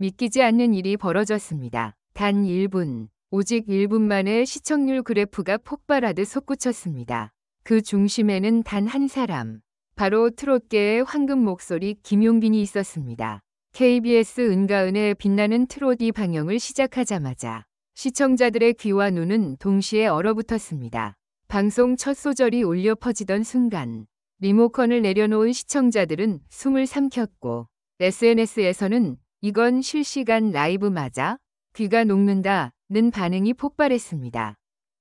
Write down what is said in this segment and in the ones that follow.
믿기지 않는 일이 벌어졌습니다. 단 1분, 오직 1분 만에 시청률 그래프가 폭발하듯 솟구쳤습니다. 그 중심에는 단 한 사람, 바로 트롯계의 황금 목소리 김용빈이 있었습니다. KBS 은가은의 빛나는 트롯이 방영을 시작하자마자 시청자들의 귀와 눈은 동시에 얼어붙었습니다. 방송 첫 소절이 울려 퍼지던 순간 리모컨을 내려놓은 시청자들은 숨을 삼켰고 SNS에서는 이건 실시간 라이브 맞아? 귀가 녹는다는 반응이 폭발했습니다.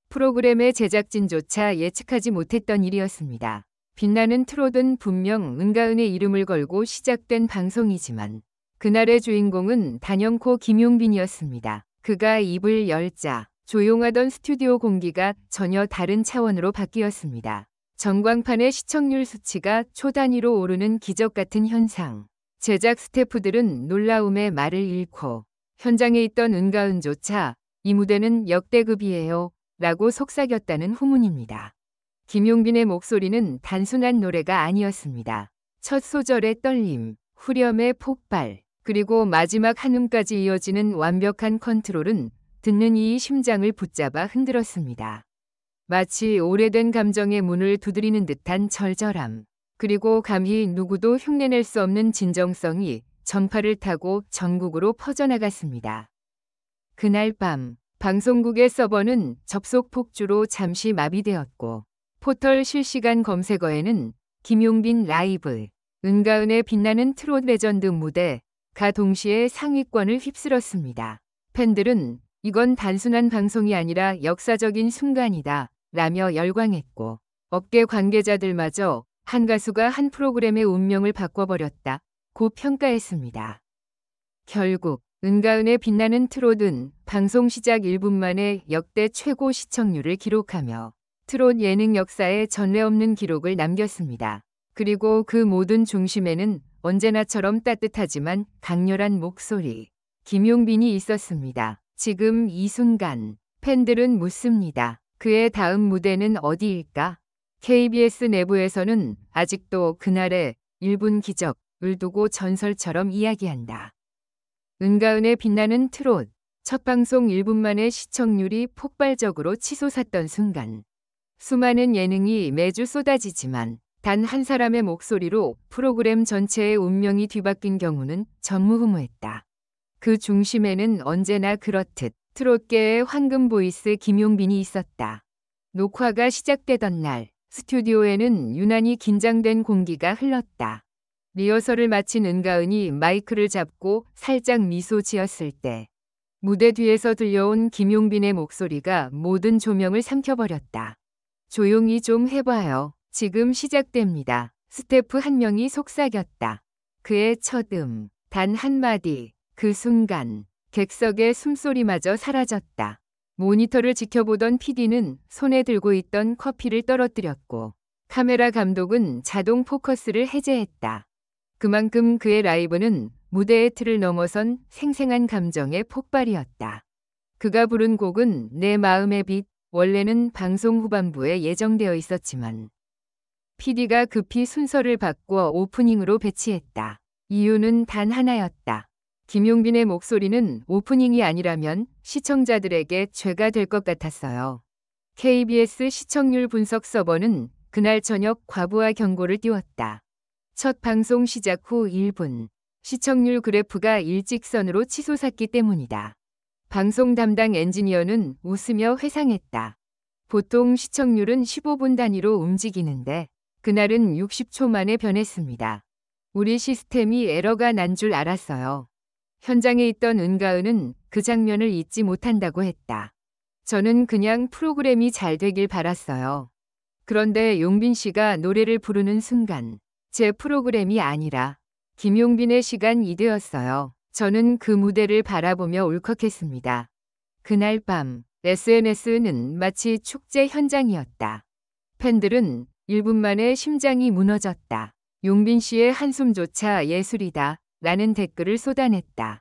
프로그램의 제작진조차 예측하지 못했던 일이었습니다. 빛나는 트롯은 분명 은가은의 이름을 걸고 시작된 방송이지만 그날의 주인공은 단연코 김용빈이었습니다. 그가 입을 열자 조용하던 스튜디오 공기가 전혀 다른 차원으로 바뀌었습니다. 전광판의 시청률 수치가 초 단위로 오르는 기적 같은 현상. 제작 스태프들은 놀라움에 말을 잃고 현장에 있던 은가은조차 이 무대는 역대급이에요 라고 속삭였다는 후문입니다. 김용빈의 목소리는 단순한 노래가 아니었습니다. 첫 소절의 떨림, 후렴의 폭발, 그리고 마지막 한음까지 이어지는 완벽한 컨트롤은 듣는 이의 심장을 붙잡아 흔들었습니다. 마치 오래된 감정의 문을 두드리는 듯한 절절함, 그리고 감히 누구도 흉내낼 수 없는 진정성이 전파를 타고 전국으로 퍼져나갔습니다. 그날 밤 방송국의 서버는 접속 폭주로 잠시 마비되었고 포털 실시간 검색어에는 김용빈 라이브, 은가은의 빛나는 트롯 레전드 무대가 동시에 상위권을 휩쓸었습니다. 팬들은 이건 단순한 방송이 아니라 역사적인 순간이다 라며 열광했고 업계 관계자들마저 한 가수가 한 프로그램의 운명을 바꿔버렸다고 평가했습니다. 결국 은가은의 빛나는 트롯은 방송 시작 1분 만에 역대 최고 시청률을 기록하며 트롯 예능 역사에 전례 없는 기록을 남겼습니다. 그리고 그 모든 중심에는 언제나처럼 따뜻하지만 강렬한 목소리, 김용빈이 있었습니다. 지금 이 순간 팬들은 묻습니다. 그의 다음 무대는 어디일까? KBS 내부에서는 아직도 그날의 1분 기적을 두고 전설처럼 이야기한다. 은가은의 빛나는 트롯, 첫 방송 1분 만에 시청률이 폭발적으로 치솟았던 순간 수많은 예능이 매주 쏟아지지만 단 한 사람의 목소리로 프로그램 전체의 운명이 뒤바뀐 경우는 전무후무했다. 그 중심에는 언제나 그렇듯 트롯계의 황금 보이스 김용빈이 있었다. 녹화가 시작되던 날 스튜디오에는 유난히 긴장된 공기가 흘렀다. 리허설을 마친 은가은이 마이크를 잡고 살짝 미소 지었을 때 무대 뒤에서 들려온 김용빈의 목소리가 모든 조명을 삼켜버렸다. 조용히 좀 해봐요. 지금 시작됩니다. 스태프 한 명이 속삭였다. 그의 첫 단 한마디. 그 순간 객석의 숨소리마저 사라졌다. 모니터를 지켜보던 PD는 손에 들고 있던 커피를 떨어뜨렸고 카메라 감독은 자동 포커스를 해제했다. 그만큼 그의 라이브는 무대의 틀을 넘어선 생생한 감정의 폭발이었다. 그가 부른 곡은 내 마음의 빛, 원래는 방송 후반부에 예정되어 있었지만 PD가 급히 순서를 바꿔 오프닝으로 배치했다. 이유는 단 하나였다. 김용빈의 목소리는 오프닝이 아니라면 시청자들에게 죄가 될 것 같았어요. KBS 시청률 분석 서버는 그날 저녁 과부하 경고를 띄웠다. 첫 방송 시작 후 1분, 시청률 그래프가 일직선으로 치솟았기 때문이다. 방송 담당 엔지니어는 웃으며 회상했다. 보통 시청률은 15분 단위로 움직이는데 그날은 60초 만에 변했습니다. 우리 시스템이 에러가 난 줄 알았어요. 현장에 있던 은가은은 그 장면을 잊지 못한다고 했다. 저는 그냥 프로그램이 잘 되길 바랐어요. 그런데 용빈 씨가 노래를 부르는 순간 제 프로그램이 아니라 김용빈의 시간이 되었어요. 저는 그 무대를 바라보며 울컥했습니다. 그날 밤 SNS는 마치 축제 현장이었다. 팬들은 1분 만에 심장이 무너졌다. 용빈 씨의 한숨조차 예술이다 라는 댓글을 쏟아냈다.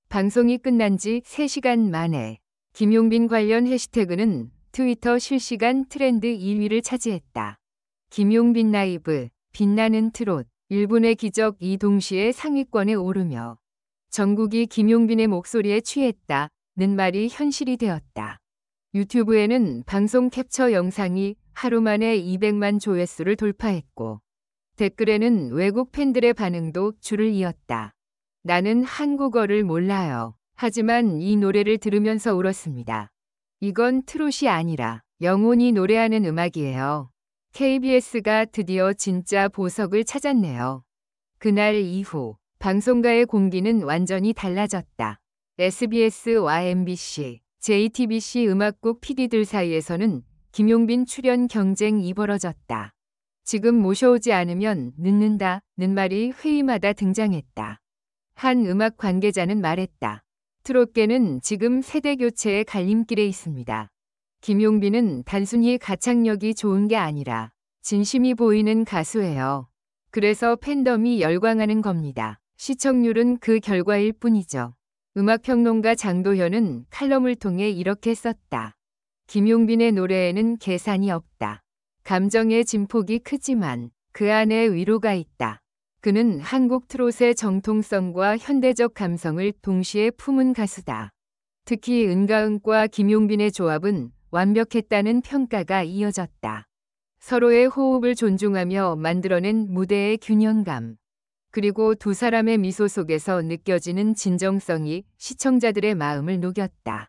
방송이 끝난 지 3시간 만에 김용빈 관련 해시태그는 트위터 실시간 트렌드 2위를 차지했다. 김용빈 라이브, 빛나는 트롯, 1분의 기적 이 동시에 상위권에 오르며 전국이 김용빈의 목소리에 취했다는 말이 현실이 되었다. 유튜브에는 방송 캡처 영상이 하루 만에 200만 조회수를 돌파했고 댓글에는 외국 팬들의 반응도 줄을 이었다. 나는 한국어를 몰라요. 하지만 이 노래를 들으면서 울었습니다. 이건 트롯이 아니라 영혼이 노래하는 음악이에요. KBS가 드디어 진짜 보석을 찾았네요. 그날 이후 방송가의 공기는 완전히 달라졌다. SBS와 MBC, JTBC 음악국 PD들 사이에서는 김용빈 출연 경쟁이 벌어졌다. 지금 모셔오지 않으면 늦는다는 말이 회의마다 등장했다. 한 음악 관계자는 말했다. 트롯계는 지금 세대 교체의 갈림길에 있습니다. 김용빈은 단순히 가창력이 좋은 게 아니라 진심이 보이는 가수예요. 그래서 팬덤이 열광하는 겁니다. 시청률은 그 결과일 뿐이죠. 음악평론가 장도현은 칼럼을 통해 이렇게 썼다. 김용빈의 노래에는 계산이 없다. 감정의 진폭이 크지만 그 안에 위로가 있다. 그는 한국 트롯의 정통성과 현대적 감성을 동시에 품은 가수다. 특히 은가은과 김용빈의 조합은 완벽했다는 평가가 이어졌다. 서로의 호흡을 존중하며 만들어낸 무대의 균형감. 그리고 두 사람의 미소 속에서 느껴지는 진정성이 시청자들의 마음을 녹였다.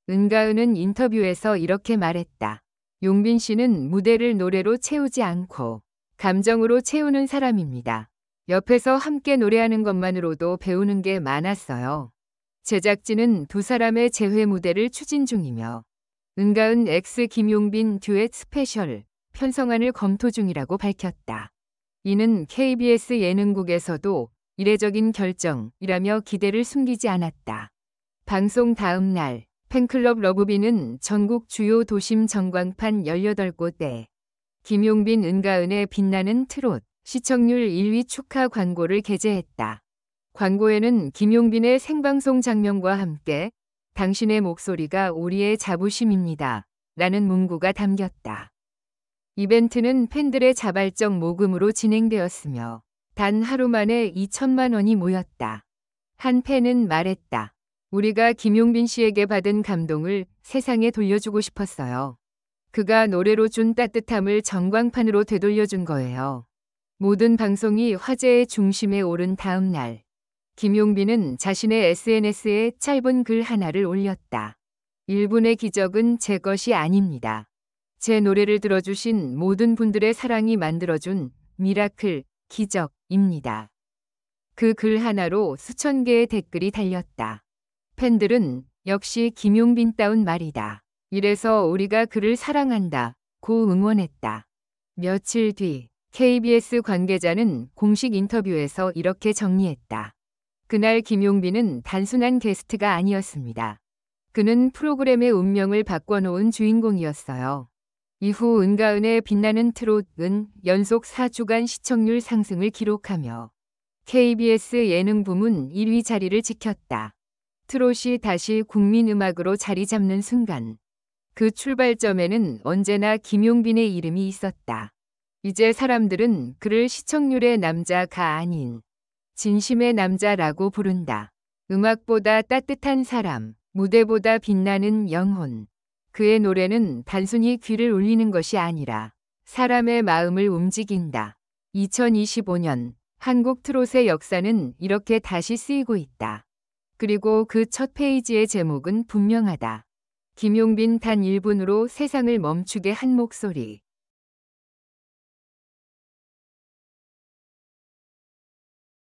은가은은 인터뷰에서 이렇게 말했다. 용빈 씨는 무대를 노래로 채우지 않고 감정으로 채우는 사람입니다. 옆에서 함께 노래하는 것만으로도 배우는 게 많았어요. 제작진은 두 사람의 재회 무대를 추진 중이며 은가은 x 김용빈 듀엣 스페셜 편성안을 검토 중이라고 밝혔다. 이는 KBS 예능국에서도 이례적인 결정이라며 기대를 숨기지 않았다. 방송 다음 날 팬클럽 러브비는 전국 주요 도심 전광판 18곳에 김용빈 은가은의 빛나는 트롯 시청률 1위 축하 광고를 게재했다. 광고에는 김용빈의 생방송 장면과 함께 당신의 목소리가 우리의 자부심입니다. 라는 문구가 담겼다. 이벤트는 팬들의 자발적 모금으로 진행되었으며 단 하루 만에 2천만 원이 모였다. 한 팬은 말했다. 우리가 김용빈 씨에게 받은 감동을 세상에 돌려주고 싶었어요. 그가 노래로 준 따뜻함을 전광판으로 되돌려준 거예요. 모든 방송이 화제의 중심에 오른 다음 날 김용빈은 자신의 SNS에 짧은 글 하나를 올렸다. 1분의 기적은 제 것이 아닙니다. 제 노래를 들어주신 모든 분들의 사랑이 만들어준 미라클, 기적입니다. 그 글 하나로 수천 개의 댓글이 달렸다. 팬들은 역시 김용빈다운 말이다. 이래서 우리가 그를 사랑한다. 고 응원했다. 며칠 뒤 KBS 관계자는 공식 인터뷰에서 이렇게 정리했다. 그날 김용빈은 단순한 게스트가 아니었습니다. 그는 프로그램의 운명을 바꿔놓은 주인공이었어요. 이후 은가은의 빛나는 트롯은 연속 4주간 시청률 상승을 기록하며 KBS 예능 부문 1위 자리를 지켰다. 트롯이 다시 국민음악으로 자리 잡는 순간 그 출발점에는 언제나 김용빈의 이름이 있었다. 이제 사람들은 그를 시청률의 남자가 아닌 진심의 남자라고 부른다. 음악보다 따뜻한 사람, 무대보다 빛나는 영혼. 그의 노래는 단순히 귀를 울리는 것이 아니라 사람의 마음을 움직인다. 2025년 한국 트롯의 역사는 이렇게 다시 쓰이고 있다. 그리고 그 첫 페이지의 제목은 분명하다. 김용빈 단 1분으로 세상을 멈추게 한 목소리.